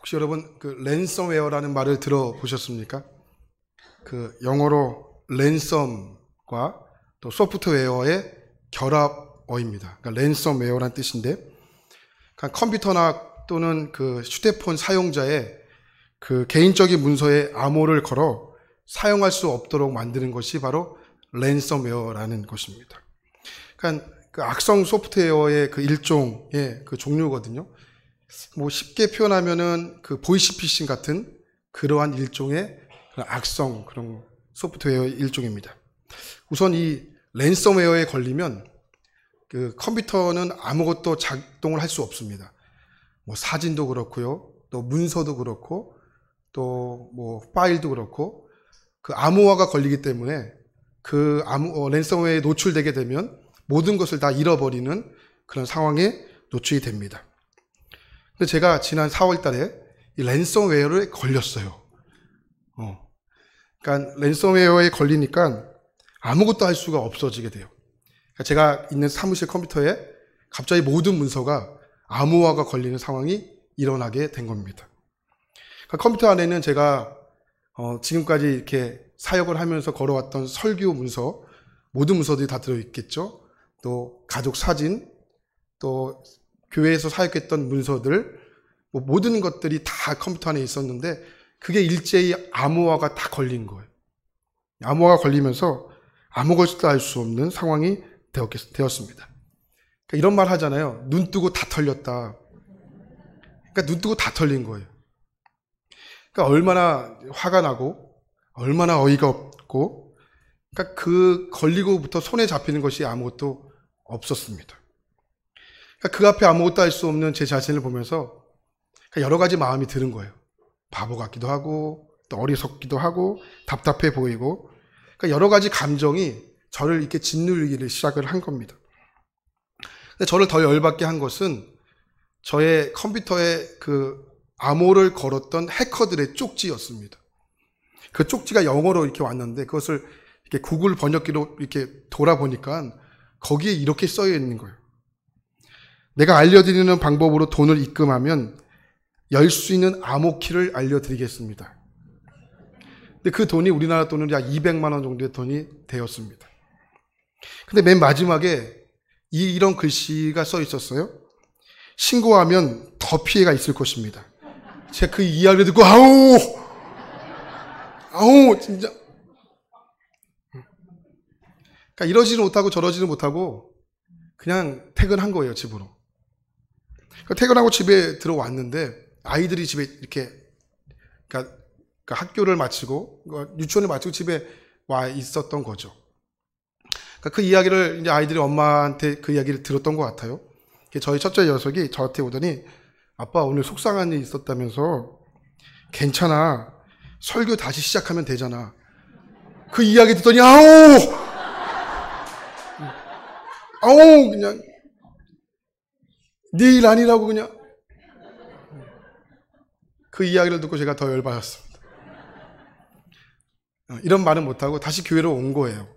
혹시 여러분 그 랜섬웨어라는 말을 들어보셨습니까? 그 영어로 랜섬과 또 소프트웨어의 결합어입니다. 그러니까 랜섬웨어라는 뜻인데, 그러니까 컴퓨터나 또는 그 휴대폰 사용자의 그 개인적인 문서에 암호를 걸어 사용할 수 없도록 만드는 것이 바로 랜섬웨어라는 것입니다. 그러니까 그 악성 소프트웨어의 그 일종의 그 종류거든요. 뭐 쉽게 표현하면은 그 보이스피싱 같은 그러한 일종의 악성 그런 소프트웨어의 일종입니다. 우선 이 랜섬웨어에 걸리면 그 컴퓨터는 아무것도 작동을 할 수 없습니다. 뭐 사진도 그렇고요, 또 문서도 그렇고, 또 뭐 파일도 그렇고, 그 암호화가 걸리기 때문에 그 랜섬웨어에 노출되게 되면 모든 것을 다 잃어버리는 그런 상황에 노출이 됩니다. 근데 제가 지난 4월 달에 이 랜섬웨어에 걸렸어요. 그러니까 랜섬웨어에 걸리니까 아무것도 할 수가 없어지게 돼요. 그러니까 제가 있는 사무실 컴퓨터에 갑자기 모든 문서가 암호화가 걸리는 상황이 일어나게 된 겁니다. 그러니까 컴퓨터 안에는 제가 지금까지 이렇게 사역을 하면서 걸어왔던 설교 문서, 모든 문서들이 다 들어있겠죠. 또 가족 사진, 또 교회에서 사역했던 문서들, 뭐 모든 것들이 다 컴퓨터 안에 있었는데 그게 일제히 암호화가 다 걸린 거예요. 암호화가 걸리면서 아무것도 할 수 없는 상황이 되었습니다. 그러니까 이런 말 하잖아요. 눈 뜨고 다 털렸다. 그러니까 눈 뜨고 다 털린 거예요. 그러니까 얼마나 화가 나고 얼마나 어이가 없고, 그러니까 그 걸리고부터 손에 잡히는 것이 아무것도 없었습니다. 그러니까 그 앞에 아무것도 할 수 없는 제 자신을 보면서 여러 가지 마음이 드는 거예요. 바보 같기도 하고, 또 어리석기도 하고, 답답해 보이고, 그러니까 여러 가지 감정이 저를 이렇게 짓누르기를 시작을 한 겁니다. 근데 저를 더 열받게 한 것은 저의 컴퓨터에 그 암호를 걸었던 해커들의 쪽지였습니다. 그 쪽지가 영어로 이렇게 왔는데 그것을 이렇게 구글 번역기로 이렇게 돌아보니까 거기에 이렇게 써져 있는 거예요. 내가 알려드리는 방법으로 돈을 입금하면 열 수 있는 암호키를 알려드리겠습니다. 근데 그 돈이 우리나라 돈으로 약 200만 원 정도의 돈이 되었습니다. 근데 맨 마지막에 이런 글씨가 써 있었어요. 신고하면 더 피해가 있을 것입니다. 제가 그 이야기를 듣고 아우 진짜. 그러니까 이러지는 못하고 저러지는 못하고 그냥 퇴근한 거예요, 집으로. 그러니까 퇴근하고 집에 들어왔는데 아이들이 집에 이렇게 그러니까 학교를 마치고 유치원을 마치고 집에 와 있었던 거죠. 그러니까 그 이야기를 이제 아이들이 엄마한테 그 이야기를 들었던 것 같아요. 저희 첫째 녀석이 저한테 오더니 아빠 오늘 속상한 일이 있었다면서. 괜찮아, 설교 다시 시작하면 되잖아. 그 이야기 듣더니 아우 그냥 네 일 아니라고 그냥. 그 이야기를 듣고 제가 더 열받았습니다. 이런 말은 못하고 다시 교회로 온 거예요.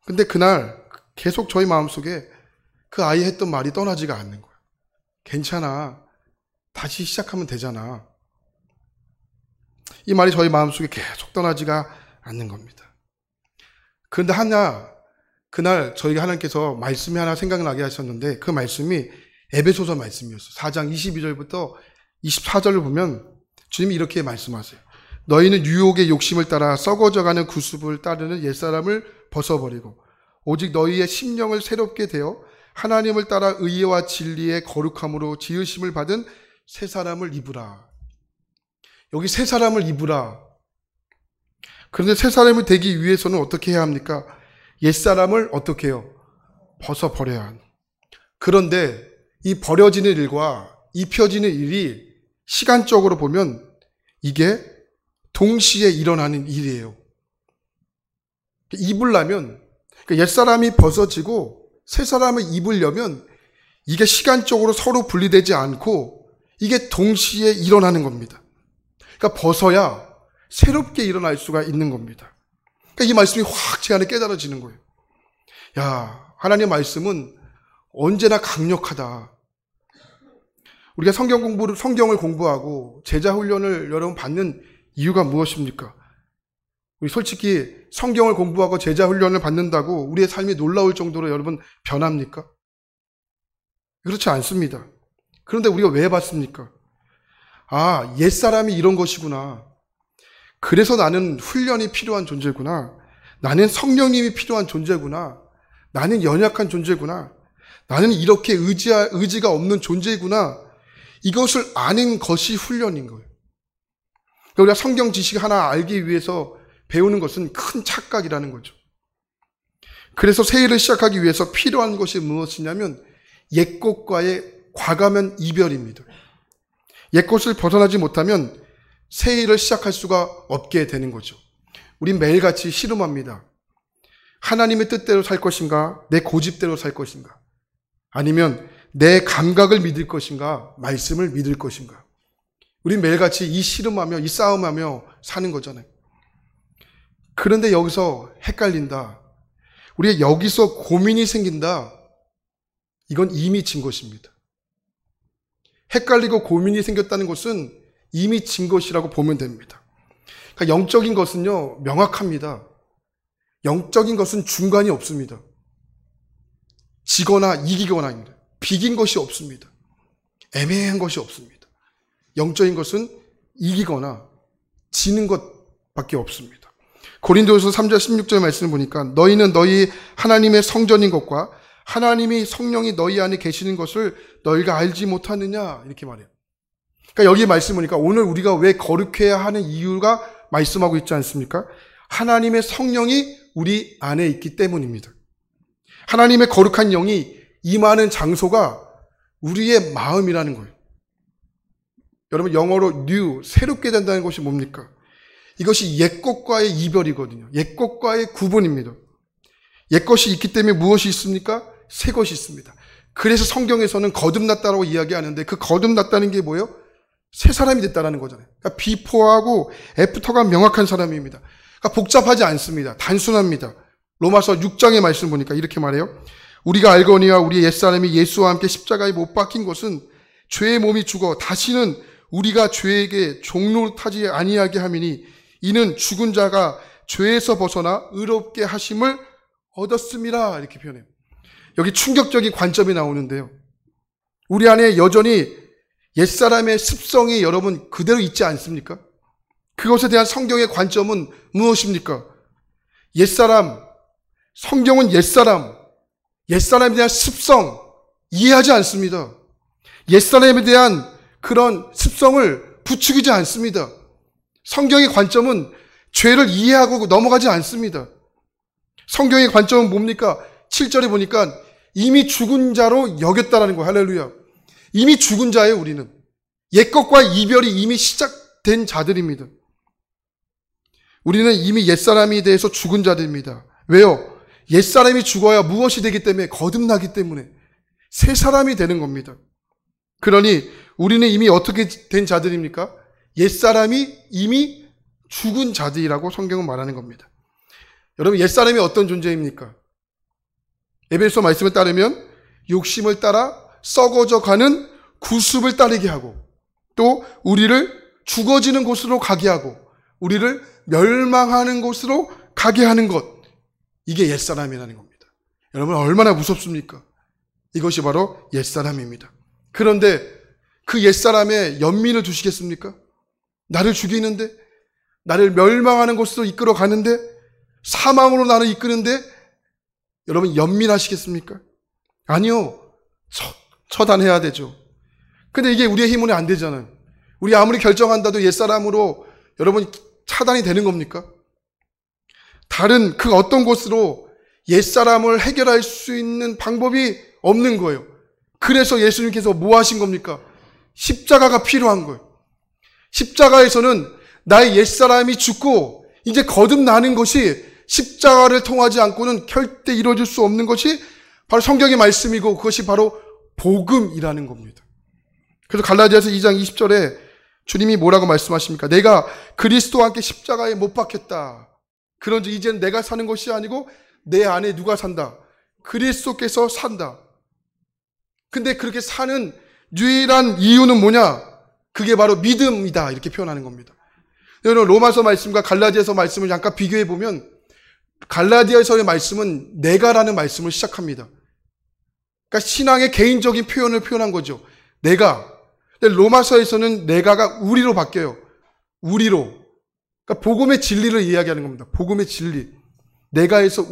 근데 그날 계속 저희 마음속에 그 아이 했던 말이 떠나지가 않는 거예요. 괜찮아, 다시 시작하면 되잖아. 이 말이 저희 마음속에 계속 떠나지가 않는 겁니다. 그런데 그날 저희가 하나님께서 말씀이 하나 생각나게 하셨는데 그 말씀이 에베소서 말씀이었어요. 4장 22절부터 24절을 보면 주님이 이렇게 말씀하세요. 너희는 유혹의 욕심을 따라 썩어져가는 구습을 따르는 옛사람을 벗어버리고 오직 너희의 심령을 새롭게 되어 하나님을 따라 의와 진리의 거룩함으로 지으심을 받은 새 사람을 입으라. 여기 새 사람을 입으라. 그런데 새 사람이 되기 위해서는 어떻게 해야 합니까? 옛사람을 어떻게 해요? 벗어버려야 하는. 그런데 이 버려지는 일과 입혀지는 일이 시간적으로 보면 이게 동시에 일어나는 일이에요. 입으려면, 그러니까 옛사람이 벗어지고 새 사람을 입으려면 이게 시간적으로 서로 분리되지 않고 이게 동시에 일어나는 겁니다. 그러니까 벗어야 새롭게 일어날 수가 있는 겁니다. 그러니까 이 말씀이 확 제 안에 깨달아지는 거예요. 야, 하나님의 말씀은 언제나 강력하다. 우리가 성경을 공부하고 제자 훈련을 여러분 받는 이유가 무엇입니까? 우리 솔직히 성경을 공부하고 제자 훈련을 받는다고 우리의 삶이 놀라울 정도로 여러분 변합니까? 그렇지 않습니다. 그런데 우리가 왜 받습니까? 아, 옛사람이 이런 것이구나. 그래서 나는 훈련이 필요한 존재구나. 나는 성령님이 필요한 존재구나. 나는 연약한 존재구나. 나는 이렇게 의지가 없는 존재구나. 이것을 아는 것이 훈련인 거예요. 우리가 성경 지식 하나 알기 위해서 배우는 것은 큰 착각이라는 거죠. 그래서 새해를 시작하기 위해서 필요한 것이 무엇이냐면 옛것과의 과감한 이별입니다. 옛것을 벗어나지 못하면 새해를 시작할 수가 없게 되는 거죠. 우린 매일같이 씨름합니다. 하나님의 뜻대로 살 것인가? 내 고집대로 살 것인가? 아니면 내 감각을 믿을 것인가? 말씀을 믿을 것인가? 우린 매일같이 이 씨름하며 이 싸움하며 사는 거잖아요. 그런데 여기서 헷갈린다. 우리가 여기서 고민이 생긴다. 이건 이미 진 것입니다. 헷갈리고 고민이 생겼다는 것은 이미 진 것이라고 보면 됩니다. 그러니까 영적인 것은요, 명확합니다. 영적인 것은 중간이 없습니다. 지거나 이기거나입니다. 비긴 것이 없습니다. 애매한 것이 없습니다. 영적인 것은 이기거나 지는 것밖에 없습니다. 고린도후서 3장 16절 말씀을 보니까 너희는 너희 하나님의 성전인 것과 하나님이 성령이 너희 안에 계시는 것을 너희가 알지 못하느냐 이렇게 말해요. 그러니까 여기 말씀 보니까 오늘 우리가 왜 거룩해야 하는 이유가 말씀하고 있지 않습니까? 하나님의 성령이 우리 안에 있기 때문입니다. 하나님의 거룩한 영이 임하는 장소가 우리의 마음이라는 거예요. 여러분 영어로 new, 새롭게 된다는 것이 뭡니까? 이것이 옛것과의 이별이거든요. 옛것과의 구분입니다. 옛것이 있기 때문에 무엇이 있습니까? 새 것이 있습니다. 그래서 성경에서는 거듭났다라고 이야기하는데 그 거듭났다는 게 뭐예요? 새 사람이 됐다라는 거잖아요. 그러니까 비포하고 애프터가 명확한 사람입니다. 그러니까 복잡하지 않습니다. 단순합니다. 로마서 6장의 말씀 보니까 이렇게 말해요. 우리가 알거니와 우리 옛사람이 예수와 함께 십자가에 못 박힌 것은 죄의 몸이 죽어 다시는 우리가 죄에게 종노릇하지 아니하게 함이니 이는 죽은 자가 죄에서 벗어나 의롭게 하심을 얻었음이라 이렇게 표현해요. 여기 충격적인 관점이 나오는데요. 우리 안에 여전히 옛사람의 습성이 여러분 그대로 있지 않습니까? 그것에 대한 성경의 관점은 무엇입니까? 옛사람, 성경은 옛사람에 대한 습성 이해하지 않습니다. 옛사람에 대한 그런 습성을 부추기지 않습니다. 성경의 관점은 죄를 이해하고 넘어가지 않습니다. 성경의 관점은 뭡니까? 7절에 보니까 이미 죽은 자로 여겼다라는 거예요. 할렐루야. 이미 죽은 자예요, 우리는. 옛것과 이별이 이미 시작된 자들입니다. 우리는 이미 옛사람에 대해서 죽은 자들입니다. 왜요? 옛사람이 죽어야 무엇이 되기 때문에 거듭나기 때문에 새 사람이 되는 겁니다. 그러니 우리는 이미 어떻게 된 자들입니까? 옛사람이 이미 죽은 자들이라고 성경은 말하는 겁니다. 여러분 옛사람이 어떤 존재입니까? 에베소 말씀에 따르면 욕심을 따라 썩어져 가는 구습을 따르게 하고 또 우리를 죽어지는 곳으로 가게 하고 우리를 멸망하는 곳으로 가게 하는 것, 이게 옛사람이라는 겁니다. 여러분 얼마나 무섭습니까? 이것이 바로 옛사람입니다. 그런데 그 옛사람의 연민을 두시겠습니까? 나를 죽이는데, 나를 멸망하는 곳으로 이끌어 가는데, 사망으로 나를 이끄는데 여러분 연민하시겠습니까? 아니요. 처단해야 되죠. 근데 이게 우리의 힘으로는 안 되잖아요. 우리 아무리 결정한다도 옛사람으로 여러분 차단이 되는 겁니까? 다른 그 어떤 곳으로 옛사람을 해결할 수 있는 방법이 없는 거예요. 그래서 예수님께서 뭐 하신 겁니까? 십자가가 필요한 거예요. 십자가에서는 나의 옛사람이 죽고 이제 거듭나는 것이 십자가를 통하지 않고는 절대 이루어질 수 없는 것이 바로 성경의 말씀이고 그것이 바로 복음이라는 겁니다. 그래서 갈라디아서 2장 20절에 주님이 뭐라고 말씀하십니까? 내가 그리스도와 함께 십자가에 못 박혔다. 그런즉 이제는 내가 사는 것이 아니고 내 안에 누가 산다? 그리스도께서 산다. 근데 그렇게 사는 유일한 이유는 뭐냐? 그게 바로 믿음이다. 이렇게 표현하는 겁니다. 여러분, 로마서 말씀과 갈라디아서 말씀을 잠깐 비교해 보면 갈라디아서의 말씀은 내가라는 말씀을 시작합니다. 그러니까 신앙의 개인적인 표현을 표현한 거죠. 내가. 로마서에서는 내가가 우리로 바뀌어요. 우리로. 그러니까 복음의 진리를 이야기하는 겁니다. 복음의 진리. 내가에서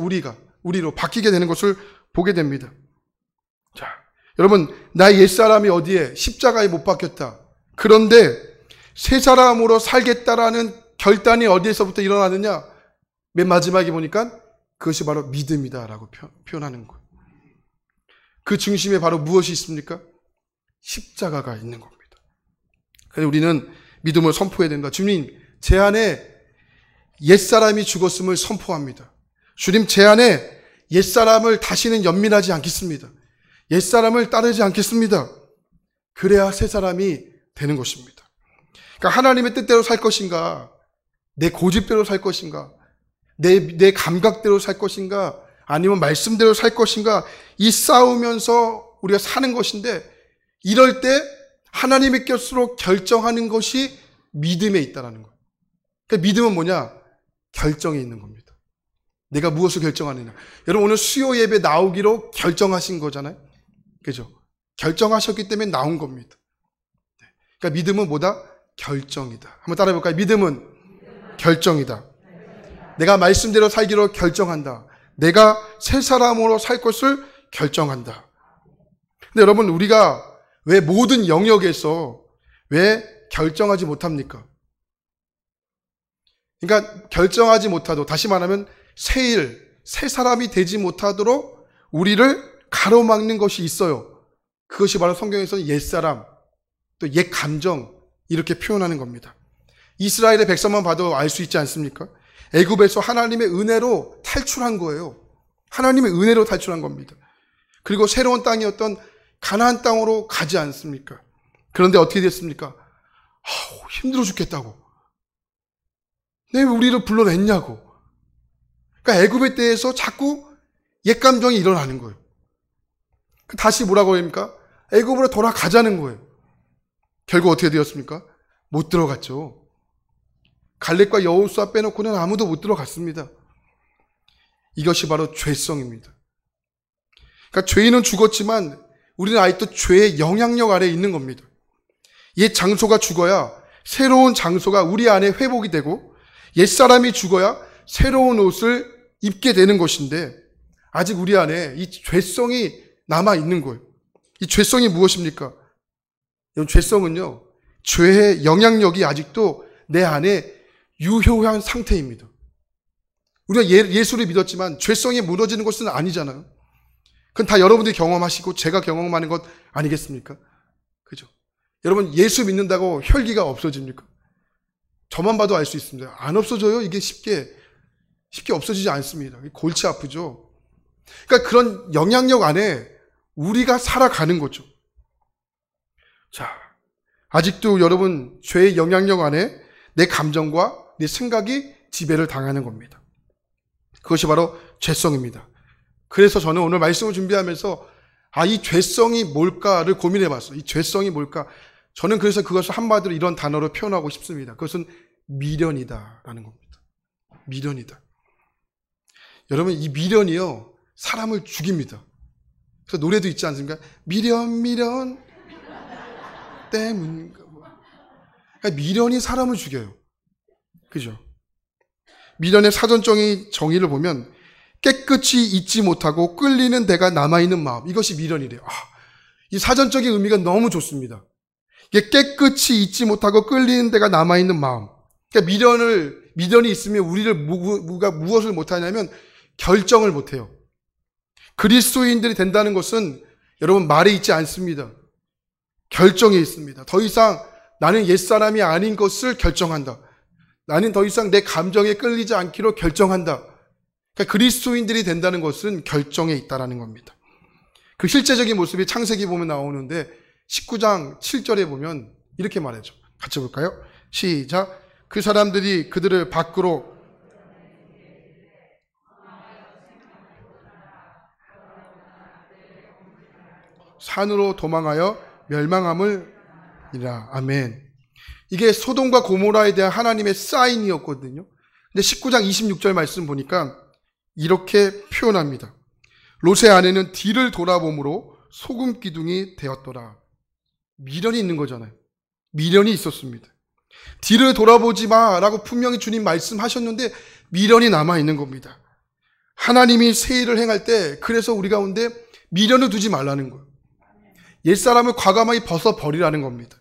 우리로 바뀌게 되는 것을 보게 됩니다. 자, 여러분, 나의 옛사람이 어디에? 십자가에 못 박혔다. 그런데 새 사람으로 살겠다라는 결단이 어디에서부터 일어나느냐? 맨 마지막에 보니까 그것이 바로 믿음이다라고 표현하는 거예요. 그 중심에 바로 무엇이 있습니까? 십자가가 있는 겁니다. 그래서 우리는 믿음을 선포해야 된다. 주님, 제 안에 옛사람이 죽었음을 선포합니다. 주님, 제 안에 옛사람을 다시는 연민하지 않겠습니다. 옛사람을 따르지 않겠습니다. 그래야 새 사람이 되는 것입니다. 그러니까 하나님의 뜻대로 살 것인가, 내 고집대로 살 것인가, 내 감각대로 살 것인가, 아니면 말씀대로 살 것인가, 이 싸우면서 우리가 사는 것인데, 이럴 때 하나님의 것으로 결정하는 것이 믿음에 있다는 거예요. 그러니까 믿음은 뭐냐? 결정에 있는 겁니다. 내가 무엇을 결정하느냐. 여러분, 오늘 수요 예배 나오기로 결정하신 거잖아요. 그죠? 결정하셨기 때문에 나온 겁니다. 그러니까 믿음은 뭐다? 결정이다. 한번 따라해 볼까요? 믿음은 결정이다. 내가 말씀대로 살기로 결정한다. 내가 새 사람으로 살 것을 결정한다. 근데 여러분, 우리가 왜 모든 영역에서 왜 결정하지 못합니까? 그러니까 결정하지 못하도록, 다시 말하면 새 사람이 되지 못하도록 우리를 가로막는 것이 있어요. 그것이 바로 성경에서는 옛사람, 또 옛 감정, 이렇게 표현하는 겁니다. 이스라엘의 백성만 봐도 알 수 있지 않습니까? 애굽에서 하나님의 은혜로 탈출한 거예요. 하나님의 은혜로 탈출한 겁니다. 그리고 새로운 땅이었던 가나안 땅으로 가지 않습니까? 그런데 어떻게 됐습니까? 힘들어 죽겠다고. 왜 우리를 불러냈냐고. 그러니까 애굽에 대해서 자꾸 옛 감정이 일어나는 거예요. 다시 뭐라고 합니까? 애굽으로 돌아가자는 거예요. 결국 어떻게 되었습니까? 못 들어갔죠. 갈렙과 여호수아 빼놓고는 아무도 못 들어갔습니다. 이것이 바로 죄성입니다. 그러니까 죄인은 죽었지만 우리는 아직도 죄의 영향력 아래에 있는 겁니다. 옛 장소가 죽어야 새로운 장소가 우리 안에 회복이 되고, 옛사람이 죽어야 새로운 옷을 입게 되는 것인데, 아직 우리 안에 이 죄성이 남아 있는 거예요. 이 죄성이 무엇입니까? 이 죄성은요, 죄의 영향력이 아직도 내 안에 유효한 상태입니다. 우리가 예수를 믿었지만 죄성이 무너지는 것은 아니잖아요. 그건 다 여러분들이 경험하시고 제가 경험하는 것 아니겠습니까? 그죠? 여러분, 예수 믿는다고 혈기가 없어집니까? 저만 봐도 알 수 있습니다. 안 없어져요. 이게 쉽게 없어지지 않습니다. 골치 아프죠. 그러니까 그런 영향력 안에 우리가 살아가는 거죠. 자, 아직도 여러분, 죄의 영향력 안에 내 감정과 내 생각이 지배를 당하는 겁니다. 그것이 바로 죄성입니다. 그래서 저는 오늘 말씀을 준비하면서 이 죄성이 뭘까를 고민해 봤어요. 이 죄성이 뭘까? 저는 그래서 그것을 한마디로 이런 단어로 표현하고 싶습니다. 그것은 미련이다라는 겁니다. 미련이다. 여러분, 이 미련이요, 사람을 죽입니다. 그래서 노래도 있지 않습니까? 미련 때문. 그러니까 미련이 사람을 죽여요. 그죠? 미련의 사전적인 정의를 보면 깨끗이 잊지 못하고 끌리는 데가 남아있는 마음, 이것이 미련이래요. 이 사전적인 의미가 너무 좋습니다. 이게 깨끗이 잊지 못하고 끌리는 데가 남아있는 마음. 그러니까 미련이 있으면 우리를 무엇을 못하냐면 결정을 못해요. 그리스도인들이 된다는 것은 여러분, 말에 있지 않습니다. 결정에 있습니다. 더 이상 나는 옛사람이 아닌 것을 결정한다. 나는 더 이상 내 감정에 끌리지 않기로 결정한다. 그러니까 그리스도인들이 된다는 것은 결정에 있다는 겁니다. 그 실제적인 모습이 창세기 보면 나오는데 19장 7절에 보면 이렇게 말하죠. 같이 볼까요? 시작. 그 사람들이 그들을 밖으로 산으로 도망하여 멸망함을 이라. 아멘. 이게 소돔과 고모라에 대한 하나님의 사인이었거든요. 근데 19장 26절 말씀 보니까 이렇게 표현합니다. 롯의 아내는 뒤를 돌아봄으로 소금 기둥이 되었더라. 미련이 있는 거잖아요. 미련이 있었습니다. 뒤를 돌아보지 마라고 분명히 주님 말씀하셨는데 미련이 남아있는 겁니다. 하나님이 새 일을 행할 때 그래서 우리 가운데 미련을 두지 말라는 거예요. 옛사람을 과감하게 벗어버리라는 겁니다.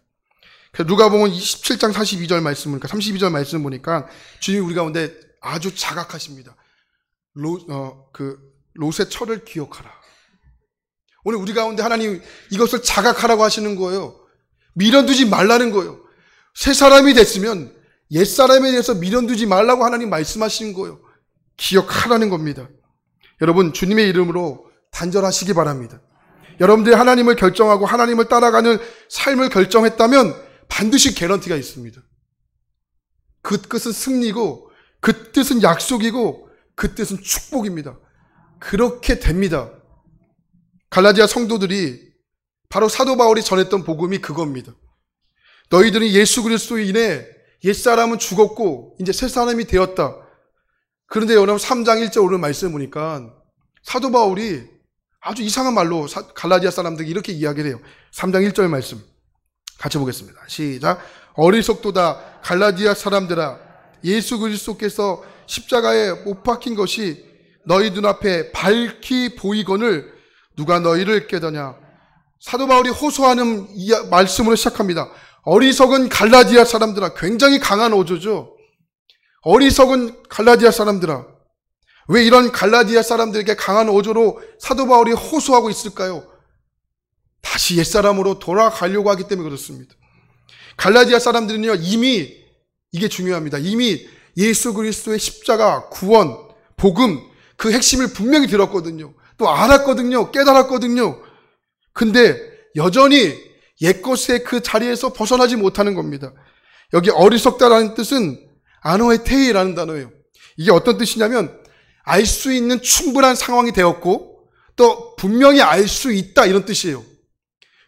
누가복음 27장 42절 말씀 보니까 32절 말씀 보니까 주님이 우리 가운데 아주 자각하십니다. 롯의 철을 기억하라. 오늘 우리 가운데 하나님 이것을 자각하라고 하시는 거예요. 미련 두지 말라는 거예요. 새 사람이 됐으면 옛 사람에 대해서 미련 두지 말라고 하나님 말씀하시는 거예요. 기억하라는 겁니다. 여러분 주님의 이름으로 단절하시기 바랍니다. 여러분들이 하나님을 결정하고 하나님을 따라가는 삶을 결정했다면 반드시 개런티가 있습니다. 그 뜻은 승리고 그 뜻은 약속이고 그 뜻은 축복입니다. 그렇게 됩니다. 갈라디아 성도들이 바로 사도 바울이 전했던 복음이 그겁니다. 너희들은 예수 그리스도로 인해 옛사람은 죽었고 이제 새 사람이 되었다. 그런데 여러분 3장 1절 오늘 말씀 보니까 사도 바울이 아주 이상한 말로 갈라디아 사람들이 이렇게 이야기를 해요. 3장 1절 말씀 같이 보겠습니다. 시작. 어리석도다 갈라디아 사람들아, 예수 그리스도께서 십자가에 못 박힌 것이 너희 눈앞에 밝히 보이거늘 누가 너희를 깨더냐. 사도 바울이 호소하는 이 말씀으로 시작합니다. 어리석은 갈라디아 사람들아. 굉장히 강한 어조죠. 어리석은 갈라디아 사람들아. 왜 이런 갈라디아 사람들에게 강한 어조로 사도 바울이 호소하고 있을까요? 다시 옛사람으로 돌아가려고 하기 때문에 그렇습니다. 갈라디아 사람들은요, 이미 이게 중요합니다. 이미 예수 그리스도의 십자가, 구원, 복음 그 핵심을 분명히 들었거든요. 또 알았거든요. 깨달았거든요. 근데 여전히 옛것의 그 자리에서 벗어나지 못하는 겁니다. 여기 어리석다라는 뜻은 아노에테이라는 단어예요. 이게 어떤 뜻이냐면 알 수 있는 충분한 상황이 되었고 또 분명히 알 수 있다 이런 뜻이에요.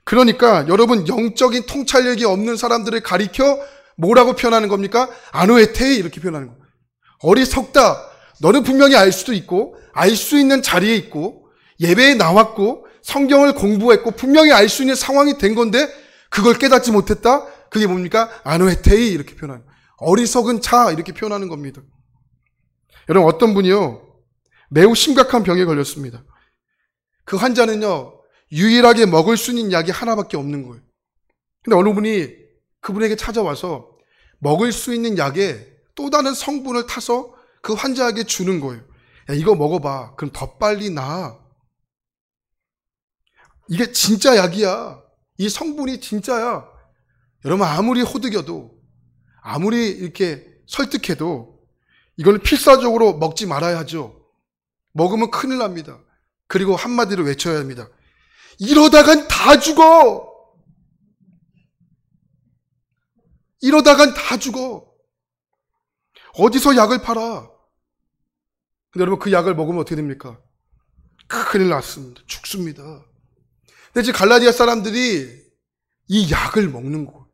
그러니까 여러분 영적인 통찰력이 없는 사람들을 가리켜 뭐라고 표현하는 겁니까? 아노에테이 이렇게 표현하는 거예요. 어리석다. 너는 분명히 알 수도 있고 알 수 있는 자리에 있고 예배에 나왔고 성경을 공부했고 분명히 알 수 있는 상황이 된 건데 그걸 깨닫지 못했다? 그게 뭡니까? 아노에테이 이렇게 표현하는 거예요. 어리석은 자 이렇게 표현하는 겁니다. 여러분 어떤 분이요 매우 심각한 병에 걸렸습니다. 그 환자는요 유일하게 먹을 수 있는 약이 하나밖에 없는 거예요. 근데 어느 분이 그분에게 찾아와서 먹을 수 있는 약에 또 다른 성분을 타서 그 환자에게 주는 거예요. 야, 이거 먹어봐. 그럼 더 빨리 나아. 이게 진짜 약이야. 이 성분이 진짜야. 여러분 아무리 호드겨도 아무리 이렇게 설득해도 이걸 필사적으로 먹지 말아야 하죠. 먹으면 큰일 납니다. 그리고 한마디로 외쳐야 합니다. 이러다간 다 죽어. 이러다간 다 죽어. 어디서 약을 팔아? 근데 여러분 그 약을 먹으면 어떻게 됩니까? 큰일 났습니다. 죽습니다. 근데 지금 갈라디아 사람들이 이 약을 먹는 거예요.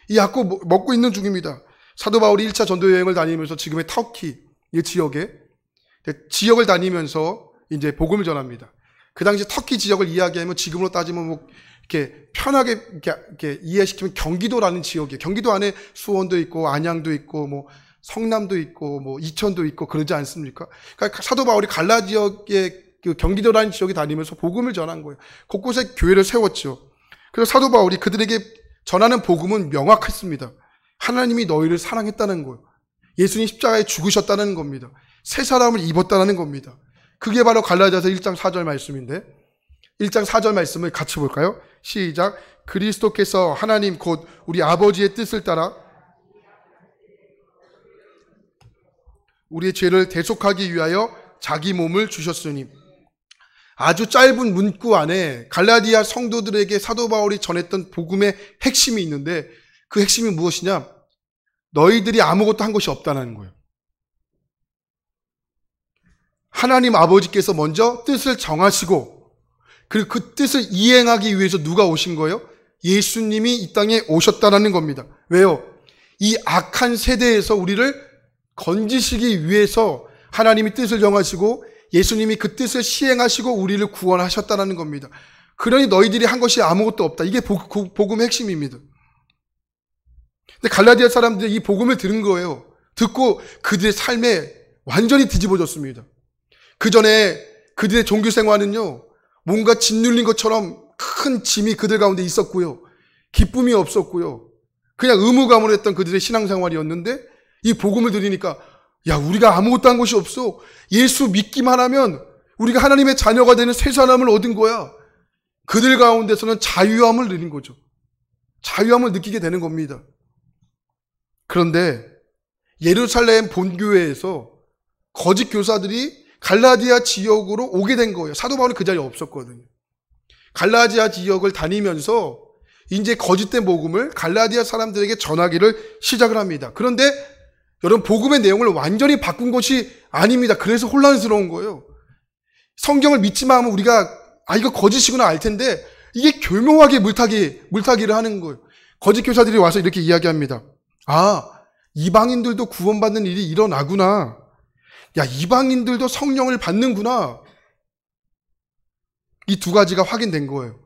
이 약을 먹고 있는 중입니다. 사도 바울이 1차 전도 여행을 다니면서 지금의 터키 이 지역을 다니면서 이제 복음을 전합니다. 그 당시 터키 지역을 이야기하면 지금으로 따지면 뭐 이렇게 편하게 이렇게 이해시키면 경기도라는 지역이에요. 경기도 안에 수원도 있고 안양도 있고 뭐 성남도 있고 뭐 이천도 있고 그러지 않습니까? 그러니까 사도 바울이 갈라 지역의 그 경기도라는 지역에 다니면서 복음을 전한 거예요. 곳곳에 교회를 세웠죠. 그래서 사도 바울이 그들에게 전하는 복음은 명확했습니다. 하나님이 너희를 사랑했다는 거예요. 예수님 십자가에 죽으셨다는 겁니다. 새 사람을 입었다는 겁니다. 그게 바로 갈라디아서 1장 4절 말씀인데 1장 4절 말씀을 같이 볼까요? 시작. 그리스도께서 하나님 곧 우리 아버지의 뜻을 따라 우리의 죄를 대속하기 위하여 자기 몸을 주셨으니. 아주 짧은 문구 안에 갈라디아 성도들에게 사도 바울이 전했던 복음의 핵심이 있는데 그 핵심이 무엇이냐? 너희들이 아무것도 한 것이 없다는 거예요. 하나님 아버지께서 먼저 뜻을 정하시고 그리고 그 뜻을 이행하기 위해서 누가 오신 거예요? 예수님이 이 땅에 오셨다라는 겁니다. 왜요? 이 악한 세대에서 우리를 건지시기 위해서 하나님이 뜻을 정하시고 예수님이 그 뜻을 시행하시고 우리를 구원하셨다는 겁니다. 그러니 너희들이 한 것이 아무것도 없다. 이게 복음의 핵심입니다. 근데 갈라디아 사람들이 이 복음을 들은 거예요. 듣고 그들의 삶에 완전히 뒤집어졌습니다. 그 전에 그들의 종교 생활은요, 뭔가 짓눌린 것처럼 큰 짐이 그들 가운데 있었고요. 기쁨이 없었고요. 그냥 의무감으로 했던 그들의 신앙생활이었는데 이 복음을 들으니까 야, 우리가 아무것도 한 것이 없어. 예수 믿기만 하면 우리가 하나님의 자녀가 되는 새 사람을 얻은 거야. 그들 가운데서는 자유함을 누린 거죠. 자유함을 느끼게 되는 겁니다. 그런데 예루살렘 본교회에서 거짓 교사들이 갈라디아 지역으로 오게 된 거예요. 사도 바울은 그 자리에 없었거든요. 갈라디아 지역을 다니면서 이제 거짓된 복음을 갈라디아 사람들에게 전하기를 시작을 합니다. 그런데 여러분, 복음의 내용을 완전히 바꾼 것이 아닙니다. 그래서 혼란스러운 거예요. 성경을 믿지만 하면 우리가 이거 거짓이구나 알 텐데 이게 교묘하게 물타기를 하는 거예요. 거짓 교사들이 와서 이렇게 이야기합니다. 이방인들도 구원받는 일이 일어나구나. 야, 이방인들도 성령을 받는구나. 이 두 가지가 확인된 거예요.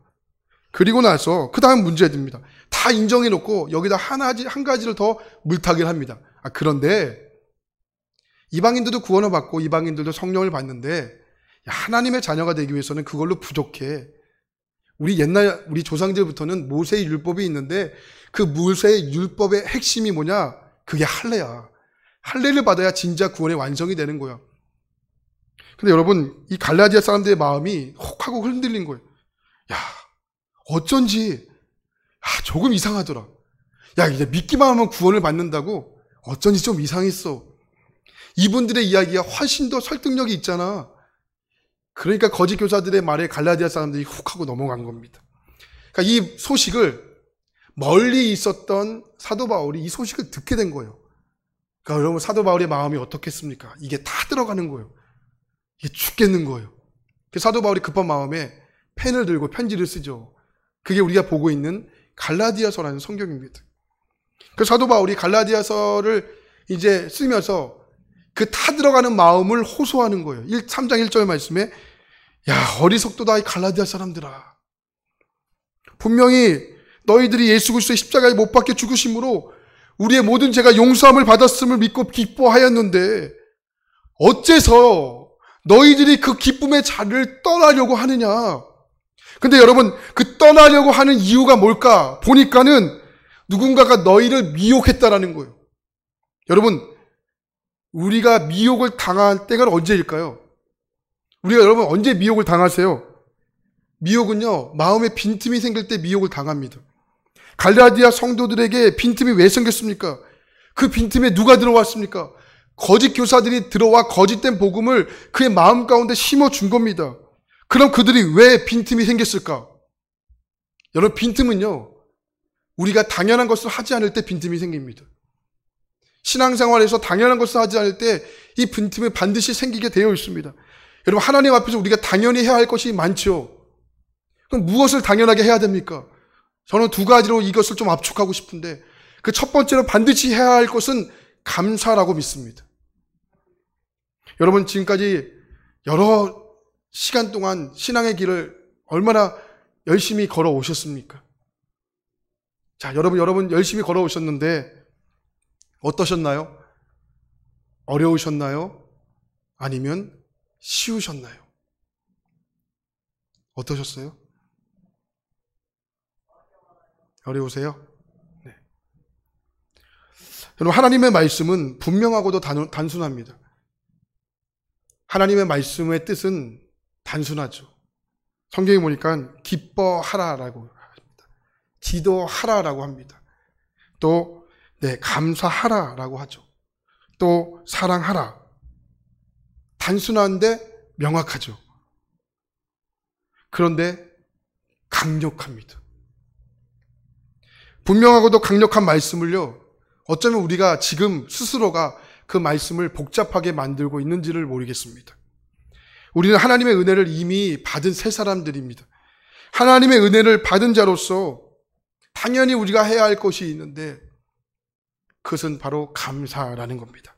그리고 나서 그 다음 문제입니다. 다 인정해놓고 여기다 한 가지를 더 물타기를 합니다. 그런데 이방인들도 구원을 받고 이방인들도 성령을 받는데 하나님의 자녀가 되기 위해서는 그걸로 부족해. 우리 조상들부터는 모세의 율법이 있는데 그 모세의 율법의 핵심이 뭐냐? 그게 할례야. 할례를 받아야 진짜 구원의 완성이 되는 거야. 근데 여러분, 이 갈라디아 사람들의 마음이 혹하고 흔들린 거예요. 야, 어쩐지 조금 이상하더라. 야, 이제 믿기만 하면 구원을 받는다고? 어쩐지 좀 이상했어. 이분들의 이야기가 훨씬 더 설득력이 있잖아. 그러니까 거짓 교사들의 말에 갈라디아 사람들이 훅 하고 넘어간 겁니다. 그러니까 이 소식을 멀리 있었던 사도 바울이 이 소식을 듣게 된 거예요. 그러니까 여러분, 사도 바울의 마음이 어떻겠습니까? 이게 다 들어가는 거예요. 이게 죽겠는 거예요. 사도 바울이 급한 마음에 펜을 들고 편지를 쓰죠. 그게 우리가 보고 있는 갈라디아서라는 성경입니다. 그 사도 바울이 갈라디아서를 이제 쓰면서 그 타 들어가는 마음을 호소하는 거예요. 3장 1절 말씀에 야, 어리석도다 이 갈라디아 사람들아. 분명히 너희들이 예수 그리스도의 십자가에 못 박혀 죽으심으로 우리의 모든 죄가 용서함을 받았음을 믿고 기뻐하였는데 어째서 너희들이 그 기쁨의 자리를 떠나려고 하느냐. 근데 여러분, 그 떠나려고 하는 이유가 뭘까? 보니까는 누군가가 너희를 미혹했다라는 거예요. 여러분, 우리가 미혹을 당할 때가 언제일까요? 우리가 여러분 언제 미혹을 당하세요? 미혹은요, 마음에 빈틈이 생길 때 미혹을 당합니다. 갈라디아 성도들에게 빈틈이 왜 생겼습니까? 그 빈틈에 누가 들어왔습니까? 거짓 교사들이 들어와 거짓된 복음을 그의 마음 가운데 심어준 겁니다. 그럼 그들이 왜 빈틈이 생겼을까? 여러분, 빈틈은요, 우리가 당연한 것을 하지 않을 때 빈틈이 생깁니다. 신앙생활에서 당연한 것을 하지 않을 때 이 빈틈이 반드시 생기게 되어 있습니다. 여러분, 하나님 앞에서 우리가 당연히 해야 할 것이 많죠. 그럼 무엇을 당연하게 해야 됩니까? 저는 두 가지로 이것을 좀 압축하고 싶은데, 그 첫 번째로 반드시 해야 할 것은 감사라고 믿습니다. 여러분, 지금까지 여러 시간 동안 신앙의 길을 얼마나 열심히 걸어오셨습니까? 자, 여러분 열심히 걸어오셨는데 어떠셨나요? 어려우셨나요? 아니면 쉬우셨나요? 어떠셨어요? 어려우세요? 네. 여러분, 하나님의 말씀은 분명하고도 단순합니다. 하나님의 말씀의 뜻은 단순하죠. 성경에 보니까 기뻐하라라고 합니다. 기도하라라고 합니다. 또 감사하라라고 하죠. 또 사랑하라. 단순한데 명확하죠. 그런데 강력합니다. 분명하고도 강력한 말씀을요, 어쩌면 우리가 지금 스스로가 그 말씀을 복잡하게 만들고 있는지를 모르겠습니다. 우리는 하나님의 은혜를 이미 받은 새 사람들입니다. 하나님의 은혜를 받은 자로서 당연히 우리가 해야 할 것이 있는데 그것은 바로 감사라는 겁니다.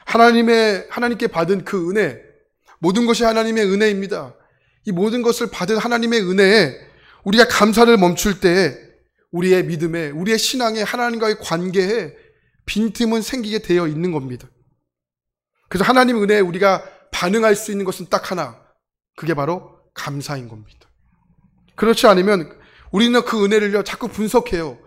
하나님께 받은 그 은혜, 모든 것이 하나님의 은혜입니다. 이 모든 것을 받은 하나님의 은혜에 우리가 감사를 멈출 때에 우리의 믿음에, 우리의 신앙에, 하나님과의 관계에 빈틈은 생기게 되어 있는 겁니다. 그래서 하나님의 은혜에 우리가 반응할 수 있는 것은 딱 하나, 그게 바로 감사인 겁니다. 그렇지 않으면 우리는 그 은혜를요 자꾸 분석해요.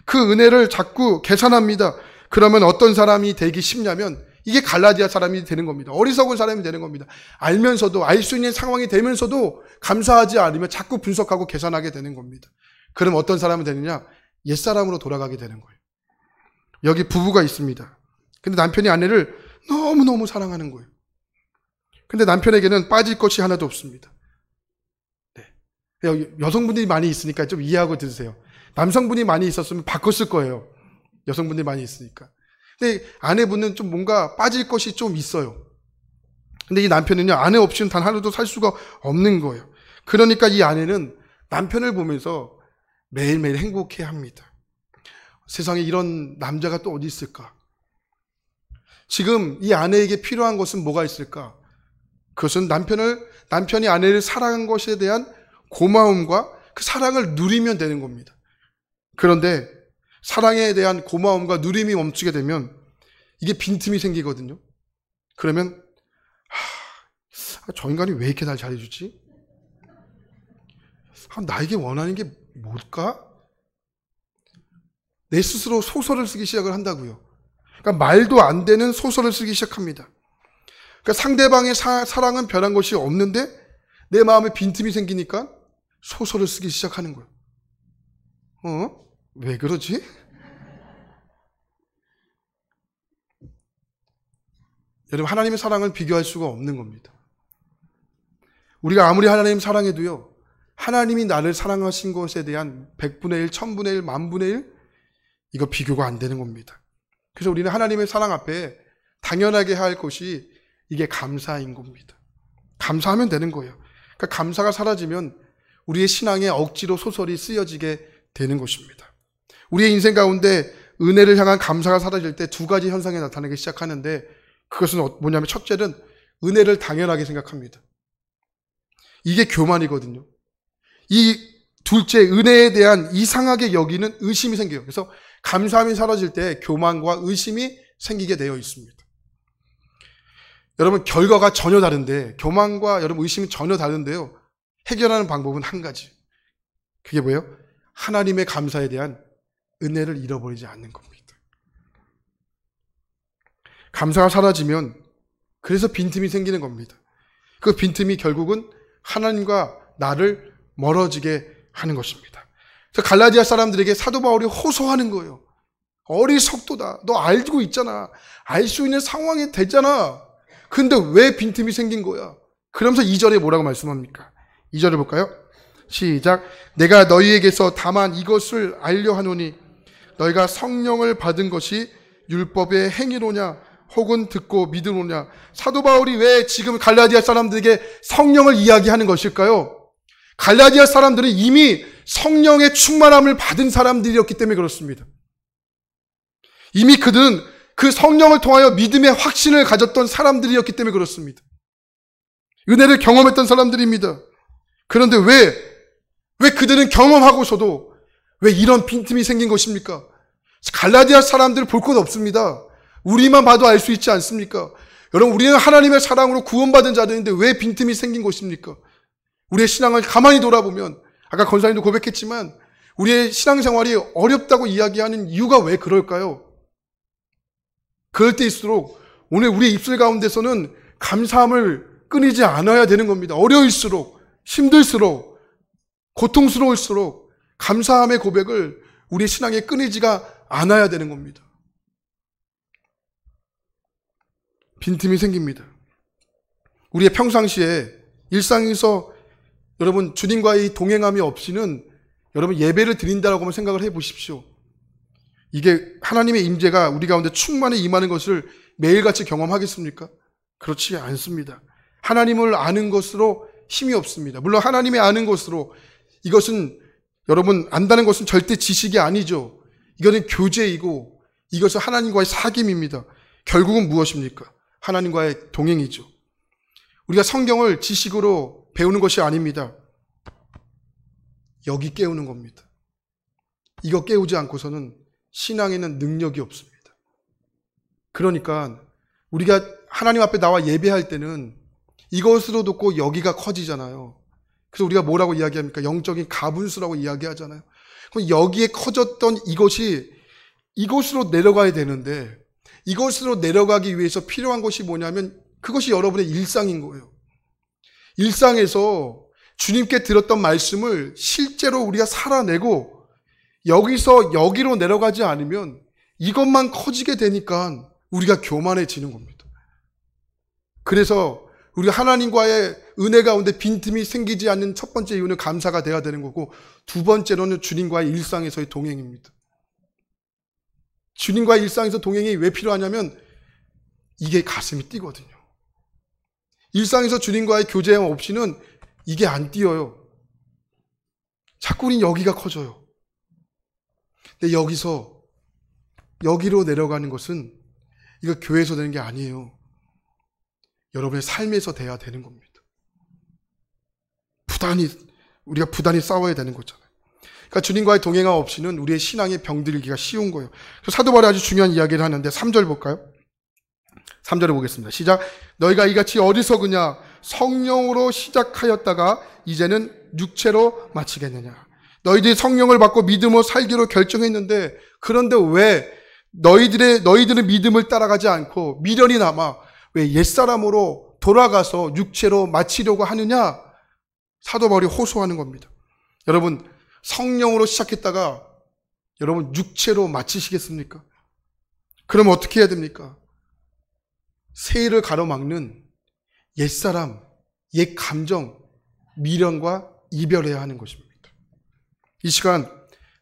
그 은혜를 자꾸 계산합니다. 그러면 어떤 사람이 되기 쉽냐면 이게 갈라디아 사람이 되는 겁니다. 어리석은 사람이 되는 겁니다. 알면서도, 알 수 있는 상황이 되면서도 감사하지 않으면 자꾸 분석하고 계산하게 되는 겁니다. 그럼 어떤 사람은 되느냐? 옛사람으로 돌아가게 되는 거예요. 여기 부부가 있습니다. 근데 남편이 아내를 너무너무 사랑하는 거예요. 근데 남편에게는 빠질 것이 하나도 없습니다. 네. 여성분들이 많이 있으니까 좀 이해하고 들으세요. 남성분이 많이 있었으면 바꿨을 거예요. 여성분들이 많이 있으니까. 근데 아내분은 좀 뭔가 빠질 것이 좀 있어요. 근데 이 남편은요, 아내 없이는 단 하루도 살 수가 없는 거예요. 그러니까 이 아내는 남편을 보면서 매일매일 행복해 합니다. 세상에 이런 남자가 또 어디 있을까? 지금 이 아내에게 필요한 것은 뭐가 있을까? 그것은 남편이 아내를 사랑한 것에 대한 고마움과 그 사랑을 누리면 되는 겁니다. 그런데 사랑에 대한 고마움과 누림이 멈추게 되면 이게 빈틈이 생기거든요. 그러면 저 인간이 왜 이렇게 날 잘해주지? 나에게 원하는 게 뭘까? 내 스스로 소설을 쓰기 시작을 한다고요. 그러니까 말도 안 되는 소설을 쓰기 시작합니다. 그러니까 상대방의 사랑은 변한 것이 없는데 내 마음에 빈틈이 생기니까 소설을 쓰기 시작하는 거예요. 왜 그러지? 여러분, 하나님의 사랑을 비교할 수가 없는 겁니다. 우리가 아무리 하나님 사랑해도요, 하나님이 나를 사랑하신 것에 대한 100분의 1, 1000분의 1, 10,000분의 1, 이거 비교가 안 되는 겁니다. 그래서 우리는 하나님의 사랑 앞에 당연하게 할 것이 이게 감사인 겁니다. 감사하면 되는 거예요. 그러니까 감사가 사라지면 우리의 신앙에 억지로 소설이 쓰여지게 되는 것입니다. 우리의 인생 가운데 은혜를 향한 감사가 사라질 때 두 가지 현상이 나타나기 시작하는데 그것은 뭐냐면 첫째는 은혜를 당연하게 생각합니다. 이게 교만이거든요. 이 둘째, 은혜에 대한 이상하게 여기는 의심이 생겨요. 그래서 감사함이 사라질 때 교만과 의심이 생기게 되어 있습니다. 여러분, 결과가 전혀 다른데, 교만과 여러분 의심이 전혀 다른데요, 해결하는 방법은 한 가지. 그게 뭐예요? 하나님의 감사에 대한 은혜를 잃어버리지 않는 겁니다. 감사가 사라지면 그래서 빈틈이 생기는 겁니다. 그 빈틈이 결국은 하나님과 나를 멀어지게 하는 것입니다. 그래서 갈라디아 사람들에게 사도 바울이 호소하는 거예요. 어리석도다. 너 알고 있잖아. 알 수 있는 상황이 됐잖아. 근데 왜 빈틈이 생긴 거야? 그러면서 2절에 뭐라고 말씀합니까? 2절을 볼까요? 시작. 내가 너희에게서 다만 이것을 알려 하노니 너희가 성령을 받은 것이 율법의 행위로냐 혹은 듣고 믿으로냐. 사도 바울이 왜 지금 갈라디아 사람들에게 성령을 이야기하는 것일까요? 갈라디아 사람들은 이미 성령의 충만함을 받은 사람들이었기 때문에 그렇습니다. 이미 그들은 그 성령을 통하여 믿음의 확신을 가졌던 사람들이었기 때문에 그렇습니다. 은혜를 경험했던 사람들입니다. 그런데 왜 그들은 경험하고서도 왜 이런 빈틈이 생긴 것입니까? 갈라디아 사람들 볼 것 없습니다. 우리만 봐도 알 수 있지 않습니까? 여러분, 우리는 하나님의 사랑으로 구원받은 자들인데 왜 빈틈이 생긴 것입니까? 우리의 신앙을 가만히 돌아보면 아까 권사님도 고백했지만 우리의 신앙생활이 어렵다고 이야기하는 이유가 왜 그럴까요? 그럴 때일수록 오늘 우리의 입술 가운데서는 감사함을 끊이지 않아야 되는 겁니다. 어려울수록, 힘들수록, 고통스러울수록 감사함의 고백을 우리의 신앙에 끊이지가 않아야 되는 겁니다. 빈틈이 생깁니다. 우리의 평상시에 일상에서 여러분 주님과의 동행함이 없이는 여러분 예배를 드린다라고만 생각을 해보십시오. 이게 하나님의 임재가 우리 가운데 충만히 임하는 것을 매일같이 경험하겠습니까? 그렇지 않습니다. 하나님을 아는 것으로 힘이 없습니다. 물론 하나님의 아는 것으로 이것은 여러분, 안다는 것은 절대 지식이 아니죠. 이거는 교제이고 이것은 하나님과의 사귐입니다. 결국은 무엇입니까? 하나님과의 동행이죠. 우리가 성경을 지식으로 배우는 것이 아닙니다. 여기 깨우는 겁니다. 이거 깨우지 않고서는 신앙에는 능력이 없습니다. 그러니까 우리가 하나님 앞에 나와 예배할 때는 이것으로 듣고 여기가 커지잖아요. 그래서 우리가 뭐라고 이야기합니까? 영적인 가분수라고 이야기하잖아요. 그럼 여기에 커졌던 이것이 이곳으로 내려가야 되는데, 이곳으로 내려가기 위해서 필요한 것이 뭐냐면 그것이 여러분의 일상인 거예요. 일상에서 주님께 들었던 말씀을 실제로 우리가 살아내고 여기서 여기로 내려가지 않으면 이것만 커지게 되니까 우리가 교만해지는 겁니다. 그래서 우리가 하나님과의 은혜 가운데 빈틈이 생기지 않는 첫 번째 이유는 감사가 돼야 되는 거고, 두 번째로는 주님과의 일상에서의 동행입니다. 주님과의 일상에서 동행이 왜 필요하냐면 이게 가슴이 뛰거든요. 일상에서 주님과의 교제 없이는 이게 안 뛰어요. 자꾸 우린 여기가 커져요. 근데 여기로 내려가는 것은 이거 교회에서 되는 게 아니에요. 여러분의 삶에서 돼야 되는 겁니다. 우리가 부단히 싸워야 되는 거잖아요. 그러니까 주님과의 동행함 없이는 우리의 신앙에 병들기가 쉬운 거예요. 사도 바울이 아주 중요한 이야기를 하는데 3절 볼까요? 3절을 보겠습니다. 시작. 너희가 이같이 어리석으냐? 성령으로 시작하였다가 이제는 육체로 마치겠느냐? 너희들이 성령을 받고 믿음으로 살기로 결정했는데, 그런데 왜 너희들은 믿음을 따라가지 않고 미련이 남아 왜 옛사람으로 돌아가서 육체로 마치려고 하느냐? 사도 바울이 호소하는 겁니다. 여러분, 성령으로 시작했다가 여러분 육체로 마치시겠습니까? 그럼 어떻게 해야 됩니까? 세일을 가로막는 옛사람, 옛 감정, 미련과 이별해야 하는 것입니다. 이 시간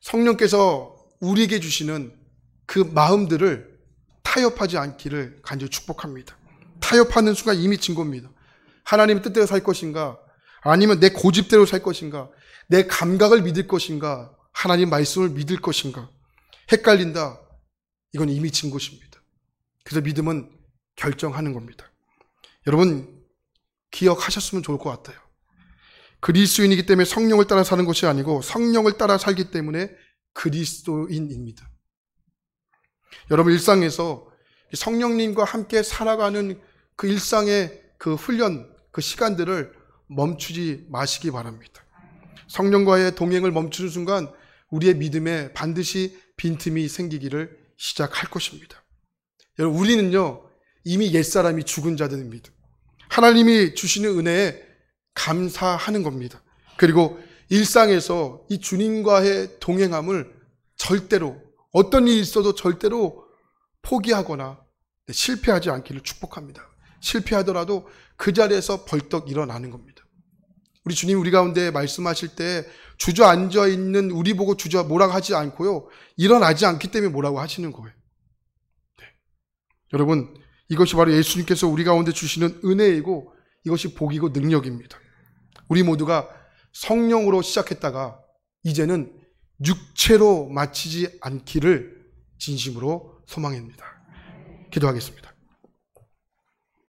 성령께서 우리에게 주시는 그 마음들을 타협하지 않기를 간절히 축복합니다. 타협하는 순간 이미 진 겁니다. 하나님의 뜻대로 살 것인가, 아니면 내 고집대로 살 것인가, 내 감각을 믿을 것인가, 하나님 말씀을 믿을 것인가, 헷갈린다. 이건 이미 진 것입니다. 그래서 믿음은 결정하는 겁니다. 여러분, 기억하셨으면 좋을 것 같아요. 그리스도인이기 때문에 성령을 따라 사는 것이 아니고 성령을 따라 살기 때문에 그리스도인입니다. 여러분, 일상에서 성령님과 함께 살아가는 그 일상의 그 훈련, 그 시간들을 멈추지 마시기 바랍니다. 성령과의 동행을 멈추는 순간 우리의 믿음에 반드시 빈틈이 생기기를 시작할 것입니다. 여러분, 우리는요 이미 옛사람이 죽은 자들입니다. 하나님이 주시는 은혜에 감사하는 겁니다. 그리고 일상에서 이 주님과의 동행함을 절대로, 어떤 일이 있어도 절대로 포기하거나 실패하지 않기를 축복합니다. 실패하더라도 그 자리에서 벌떡 일어나는 겁니다. 우리 주님 우리 가운데 말씀하실 때 주저앉아 있는 우리 보고 뭐라고 하지 않고요, 일어나지 않기 때문에 뭐라고 하시는 거예요. 네. 여러분, 이것이 바로 예수님께서 우리 가운데 주시는 은혜이고 이것이 복이고 능력입니다. 우리 모두가 성령으로 시작했다가 이제는 육체로 마치지 않기를 진심으로 소망합니다. 기도하겠습니다.